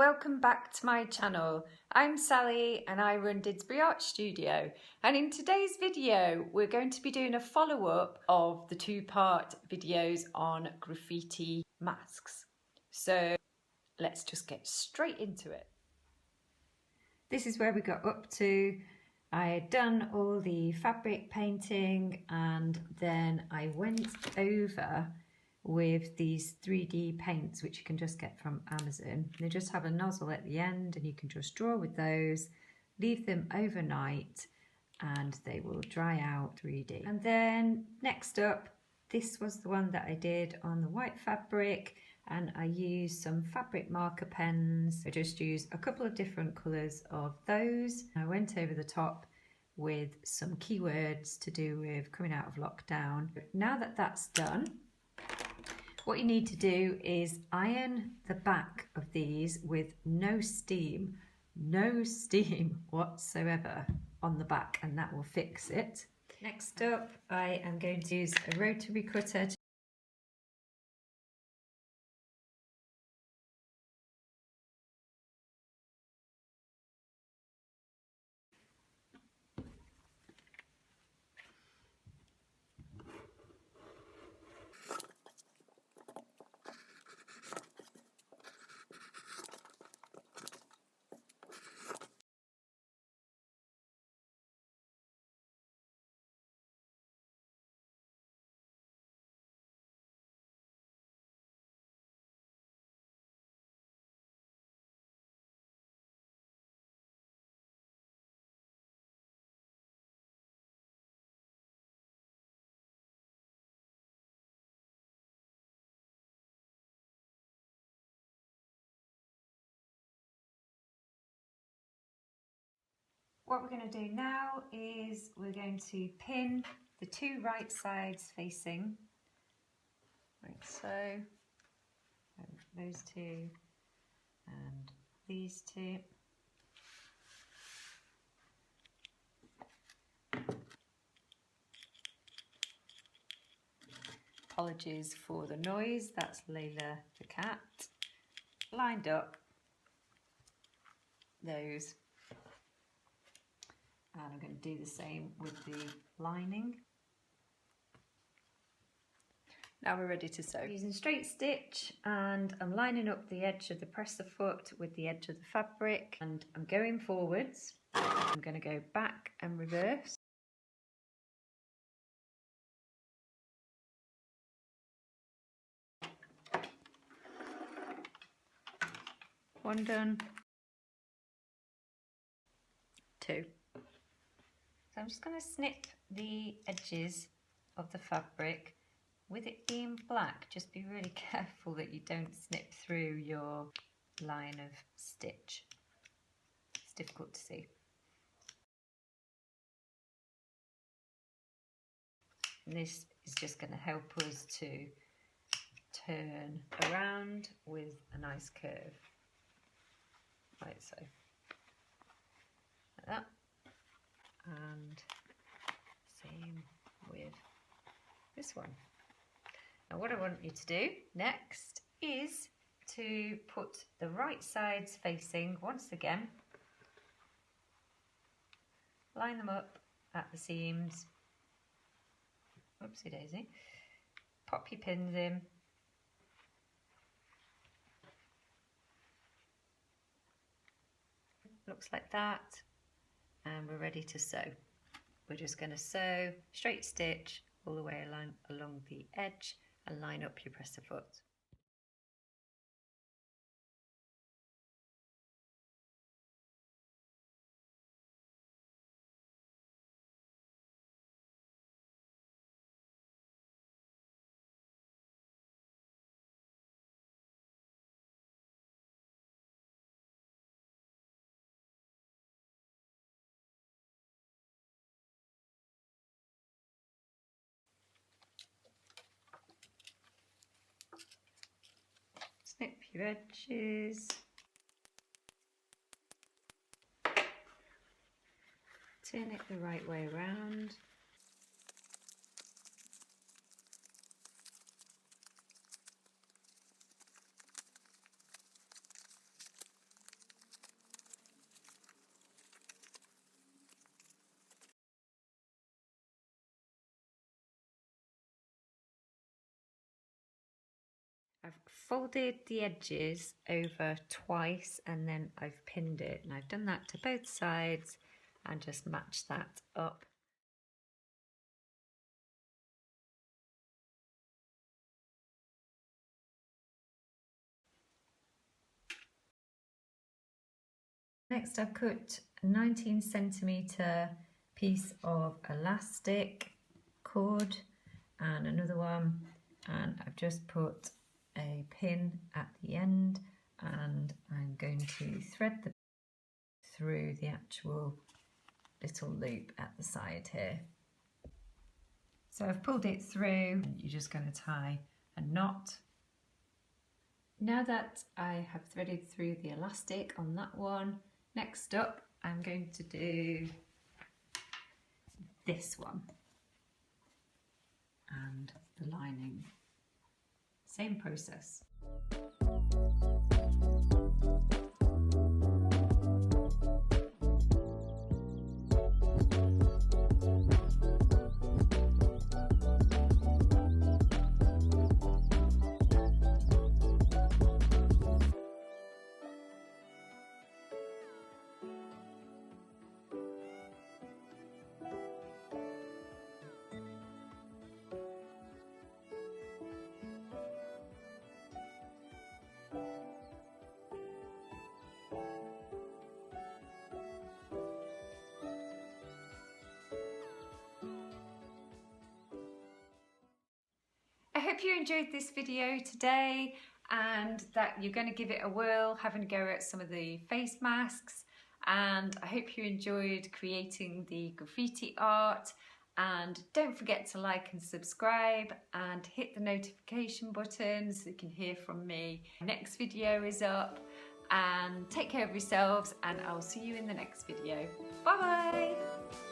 welcome back to my channel. I'm Sally and I run Didsbury Art Studio, and in today's video we're going to be doing a follow-up of the two-part videos on graffiti masks. So let's just get straight into it. This is where we got up to. I had done all the fabric painting and then I went over with these 3D paints which you can just get from Amazon. They just have a nozzle at the end and you can just draw with those, leave them overnight and they will dry out 3D. And then next up, this was the one that I did on the white fabric, and I used some fabric marker pens. I just used a couple of different colours of those. I went over the top with some keywords to do with coming out of lockdown. Now that that's done, what you need to do is iron the back of these with no steam whatsoever on the back, and that will fix it. Next up, I am going to use a rotary cutter. What we're going to do now is we're going to pin the two right sides facing, like so, and those two and these two. Apologies for the noise, that's Layla the cat. Lined up those. And I'm going to do the same with the lining. Now we're ready to sew. I'm using straight stitch and I'm lining up the edge of the presser foot with the edge of the fabric, and I'm going forwards. I'm going to go back and reverse. One done. Two. So I'm just going to snip the edges of the fabric. With it being black, just be really careful that you don't snip through your line of stitch. It's difficult to see. And this is just going to help us to turn around with a nice curve, like so. Like that. And same with this one. Now what I want you to do next is to put the right sides facing once again, line them up at the seams, oopsie daisy, pop your pins in, looks like that. And we're ready to sew. We're just going to sew straight stitch all the way along the edge and line up your presser foot. Snip your edges. Turn it the right way around. I've folded the edges over twice and then I've pinned it, and I've done that to both sides and just match that up. Next I've cut a 19cm piece of elastic cord and another one, and I've just put a pin at the end, and I'm going to thread the through the actual little loop at the side here. So I've pulled it through, and you're just going to tie a knot. Now that I have threaded through the elastic on that one, next up I'm going to do this one and the lining. Same process. I hope you enjoyed this video today and that you're going to give it a whirl, having a go at some of the face masks, and I hope you enjoyed creating the graffiti art. And don't forget to like and subscribe and hit the notification button so you can hear from me. Next video is up, and take care of yourselves, and I'll see you in the next video. Bye bye.